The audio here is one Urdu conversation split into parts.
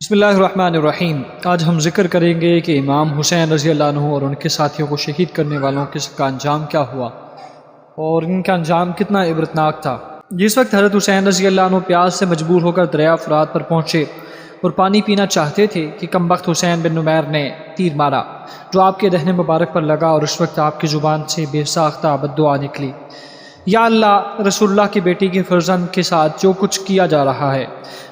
بسم اللہ الرحمن الرحیم۔ آج ہم ذکر کریں گے کہ امام حسین رضی اللہ عنہ اور ان کے ساتھیوں کو شہید کرنے والوں کا انجام کیا ہوا اور ان کا انجام کتنا عبرتناک تھا۔ جس وقت حضرت حسین رضی اللہ عنہ پیاس سے مجبور ہو کر دریا فرات پر پہنچے اور پانی پینا چاہتے تھے کہ کمبخت حسین بن نمیر نے تیر مارا جو آپ کے دہن مبارک پر لگا، اور اس وقت آپ کی زبان سے بے ساختہ بددعا نکلی: یا اللہ، رسول اللہ کی بیٹی کے فرزند کے ساتھ جو کچھ کیا جا رہا ہے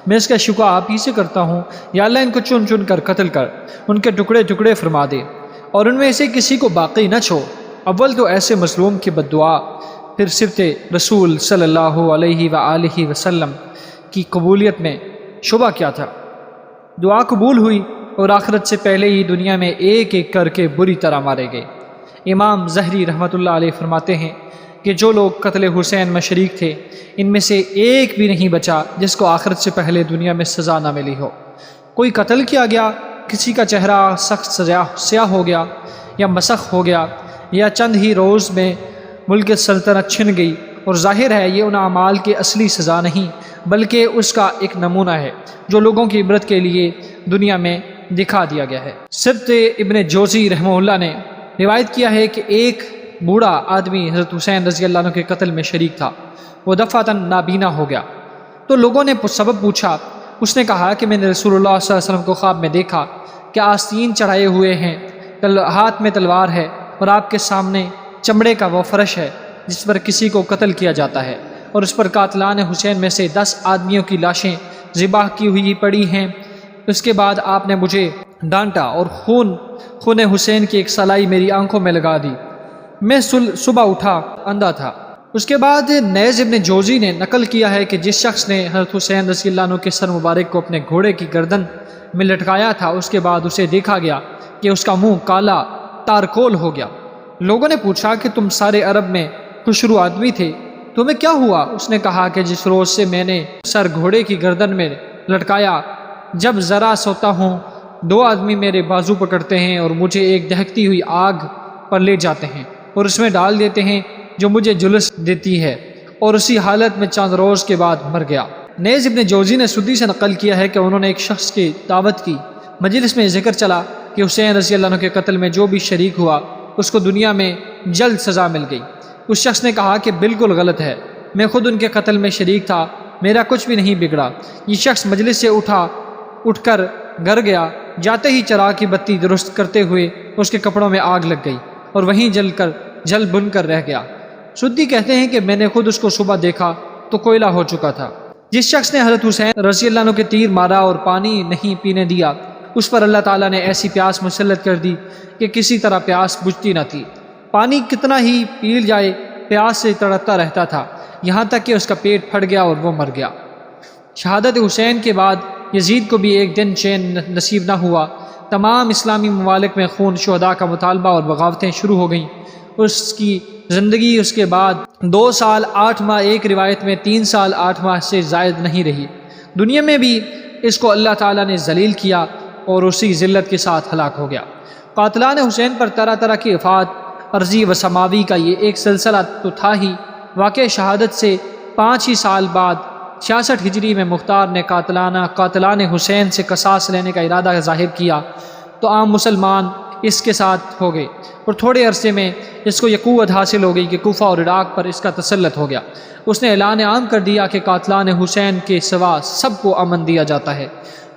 میں اس کا شکوہ آپ ہی سے کرتا ہوں۔ یا اللہ، ان کو چن چن کر قتل کر، ان کے ٹکڑے ٹکڑے فرما دے اور ان میں سے کسی کو باقی نہ چھوڑ۔ اول تو ایسے مظلوم کی بددعا، پھر صفت رسول صلی اللہ علیہ وآلہ وسلم کی قبولیت میں شبہ کیا تھا؟ دعا قبول ہوئی اور آخرت سے پہلے ہی دنیا میں ایک ایک کر کے بری طرح مارے گئے۔ امام زہری رحمۃ اللہ علیہ فرماتے ہیں کہ جو لوگ قتل حسین میں شریک تھے ان میں سے ایک بھی نہیں بچا جس کو آخرت سے پہلے دنیا میں سزا نہ ملی ہو۔ کوئی قتل کیا گیا، کسی کا چہرہ سخت سیاہ ہو گیا یا مسخ ہو گیا، یا چند ہی روز میں ملک سلطنت چھن گئی، اور ظاہر ہے یہ ان اعمال کی اصلی سزا نہیں بلکہ اس کا ایک نمونہ ہے جو لوگوں کی عبرت کے لیے دنیا میں دکھا دیا گیا ہے۔ سبت ابن جوزی رحمہ اللہ نے روایت کیا ہے کہ ایک بوڑھا آدمی حضرت حسین رضی اللہ عنہ کے قتل میں شریک تھا، وہ دفعتاً نابینا ہو گیا تو لوگوں نے سبب پوچھا۔ اس نے کہا کہ میں نے رسول اللہ صلی اللہ علیہ وسلم کو خواب میں دیکھا کہ آستین چڑھائے ہوئے ہیں، ہاتھ میں تلوار ہے اور آپ کے سامنے چمڑے کا وہ فرش ہے جس پر کسی کو قتل کیا جاتا ہے، اور اس پر قاتلان حسین میں سے 10 آدمیوں کی لاشیں ذبح کی ہوئی پڑی ہیں۔ اس کے بعد آپ نے مجھے ڈانٹا اور خون حسین کی ایک سلائی میری آنکھوں میں لگا دی۔ میں صبح اٹھا، اندھا تھا۔ اس کے بعد نیز ابن جوزی نے نقل کیا ہے کہ جس شخص نے حضرت حسین رضی اللہ عنہ کے سر مبارک کو اپنے گھوڑے کی گردن میں لٹکایا تھا، اس کے بعد اسے دیکھا گیا کہ اس کا منہ کالا تارکول ہو گیا۔ لوگوں نے پوچھا کہ تم سارے عرب میں خوشرو آدمی تھے، تمہیں کیا ہوا؟ اس نے کہا کہ جس روز سے میں نے سر گھوڑے کی گردن میں لٹکایا، جب ذرا سوتا ہوں 2 آدمی میرے بازو پکڑتے ہیں اور مجھے ایک دہکتی ہوئی آگ پر لے جاتے ہیں اور اس میں ڈال دیتے ہیں جو مجھے جلس دیتی ہے، اور اسی حالت میں چند روز کے بعد مر گیا۔ نیز ابن جوزی نے سدی سے نقل کیا ہے کہ انہوں نے ایک شخص کی دعوت کی، مجلس میں ذکر چلا کہ حسین رضی اللہ عنہ کے قتل میں جو بھی شریک ہوا اس کو دنیا میں جلد سزا مل گئی۔ اس شخص نے کہا کہ بالکل غلط ہے، میں خود ان کے قتل میں شریک تھا، میرا کچھ بھی نہیں بگڑا۔ یہ شخص مجلس سے اٹھ کر گھر گیا، جاتے ہی چراغ کی بتی درست کرتے ہوئے اس کے کپڑوں میں آگ لگ گئی اور وہیں جل بن کر رہ گیا۔ سدی کہتے ہیں کہ میں نے خود اس کو صبح دیکھا تو کوئلہ ہو چکا تھا۔ جس شخص نے حضرت حسین رضی اللہ عنہ کے تیر مارا اور پانی نہیں پینے دیا، اس پر اللہ تعالیٰ نے ایسی پیاس مسلط کر دی کہ کسی طرح پیاس بجھتی نہ تھی۔ پانی کتنا ہی پی جائے پیاس سے تڑپتا رہتا تھا، یہاں تک کہ اس کا پیٹ پھٹ گیا اور وہ مر گیا۔ شہادت حسین کے بعد یزید کو بھی ایک دن چین نصیب نہ ہوا۔ تمام اسلامی ممالک میں خون شہداء کا مطالبہ اور بغاوتیں شروع ہو گئیں۔ اس کی زندگی اس کے بعد 2 سال 8 ماہ، ایک روایت میں 3 سال 8 ماہ سے زائد نہیں رہی۔ دنیا میں بھی اس کو اللہ تعالیٰ نے ذلیل کیا اور اسی ذلت کے ساتھ ہلاک ہو گیا۔ قاتلان حسین پر طرح طرح کی افات ارضی و سماوی کا یہ ایک سلسلہ تو تھا ہی۔ واقع شہادت سے 5 ہی سال بعد 66 ہجری میں مختار نے قاتلان حسین سے قصاص لینے کا ارادہ ظاہر کیا تو عام مسلمان اس کے ساتھ ہو گئے، اور تھوڑے عرصے میں اس کو یہ قوت حاصل ہو گئی کہ کوفہ اور عراق پر اس کا تسلط ہو گیا۔ اس نے اعلان عام کر دیا کہ قاتلان حسین کے سوا سب کو امن دیا جاتا ہے۔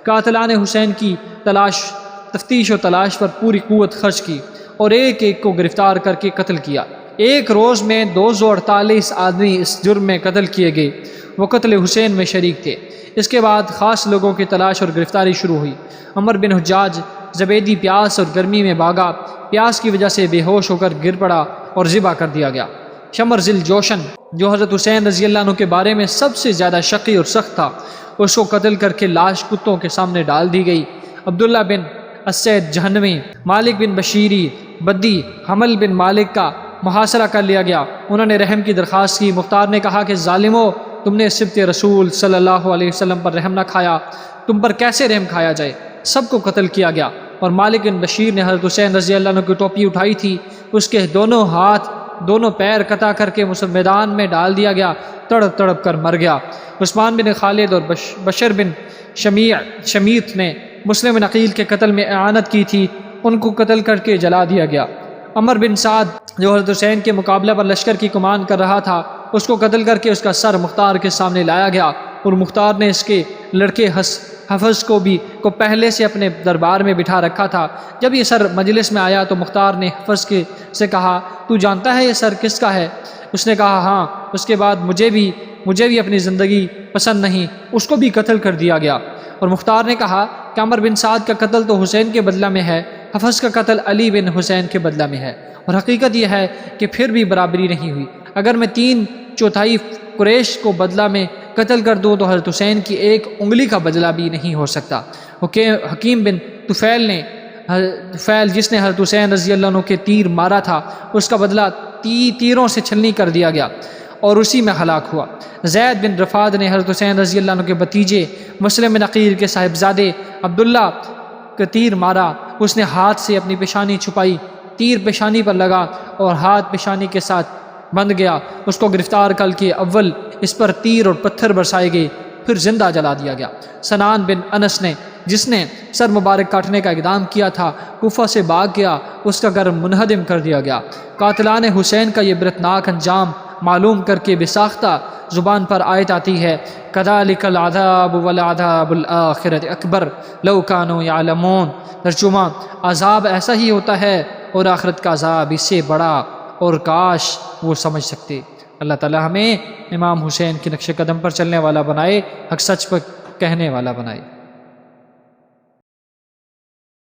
قاتلان حسین کی تفتیش و تلاش پر پوری قوت خرچ کی اور ایک ایک کو گرفتار کر کے قتل کیا۔ ایک روز میں 248 آدمی اس جرم میں قتل کیے گئے، وہ قتل حسین میں شریک تھے۔ اس کے بعد خاص لوگوں کی تلاش اور گرفتاری شروع ہوئی۔ عمر بن حجاج زبیدی پیاس اور گرمی میں بھاگا، پیاس کی وجہ سے بے ہوش ہو کر گر پڑا اور ذبح کر دیا گیا۔ شمر ذل جوشن جو حضرت حسین رضی اللہ عنہ کے بارے میں سب سے زیادہ شقی اور سخت تھا، اس کو قتل کر کے لاش کتوں کے سامنے ڈال دی گئی۔ عبداللہ بن اسید جہنمی، مالک بن بشیری بدی، حمل بن مالک کا محاصرہ کر لیا گیا۔ انہوں نے رحم کی درخواست کی۔ مختار نے کہا کہ ظالمو، تم نے سبت رسول صلی اللہ علیہ وسلم پر رحم نہ کھایا، تم پر کیسے رحم کھایا جائے؟ سب کو قتل کیا گیا۔ اور مالک بن بشیر نے حضرت حسین رضی اللہ عنہ کی ٹوپی اٹھائی تھی، اس کے دونوں ہاتھ دونوں پیر قطع کر کے میدان میں ڈال دیا گیا، تڑپ تڑپ کر مر گیا۔ عثمان بن خالد اور بشر بن شمیت نے مسلم بن عقیل کے قتل میں اعانت کی تھی، ان کو قتل کر کے جلا دیا گیا۔ عمر بن سعد جو حضرت حسین کے مقابلہ پر لشکر کی کمان کر رہا تھا، اس کو قتل کر کے اس کا سر مختار کے سامنے لایا گیا، اور مختار نے اس کے لڑکے حفظ کو پہلے سے اپنے دربار میں بٹھا رکھا تھا۔ جب یہ سر مجلس میں آیا تو مختار نے حفظ سے کہا، تو جانتا ہے یہ سر کس کا ہے؟ اس نے کہا ہاں۔ اس کے بعد مجھے بھی اپنی زندگی پسند نہیں، اس کو بھی قتل کر دیا گیا۔ اور مختار نے کہا کہ عمر بن سعد کا قتل تو حسین کے بدلہ میں ہے، حفظ کا قتل علی بن حسین کے بدلہ میں ہے، اور حقیقت یہ ہے کہ پھر بھی برابری نہیں ہوئی۔ اگر میں 3/4 قریش کو بدلہ میں قتل کر دوں تو حضرت حسین کی ایک انگلی کا بدلہ بھی نہیں ہو سکتا۔ حکیم بن طفیل جس نے حضرت حسین رضی اللہ عنہ کے تیر مارا تھا، اس کا بدلہ تیروں سے چھلنی کر دیا گیا اور اسی میں ہلاک ہوا۔ زید بن رفاد نے حضرت حسین رضی اللہ عنہ کے بھتیجے مسلم بن عقیل کے صاحبزادے عبداللہ کا تیر مارا، اس نے ہاتھ سے اپنی پیشانی چھپائی، تیر پیشانی پر لگا اور ہاتھ پیشانی کے ساتھ بندھ گیا، اس کو گرفتار کر کے اول اس پر تیر اور پتھر برسائے گئے، پھر زندہ جلا دیا گیا۔ سنان بن انس نے جس نے سر مبارک کاٹنے کا اقدام کیا تھا، کوفہ سے بھاگ گیا، اس کا گھر منہدم کر دیا گیا۔ قاتلان حسین کا یہ عبرتناک انجام معلوم کر کے بساختہ زبان پر آیت آتی ہے، کذالک العذاب والعذاب الآخرۃ اکبر لو کانوا یعلمون۔ ترجمہ، عذاب ایسا ہی ہوتا ہے اور آخرت کا عذاب اس سے بڑا، اور کاش وہ سمجھ سکتے۔ اللہ تعالی ہمیں امام حسین کے نقش قدم پر چلنے والا بنائے، حق سچ پر کہنے والا بنائے۔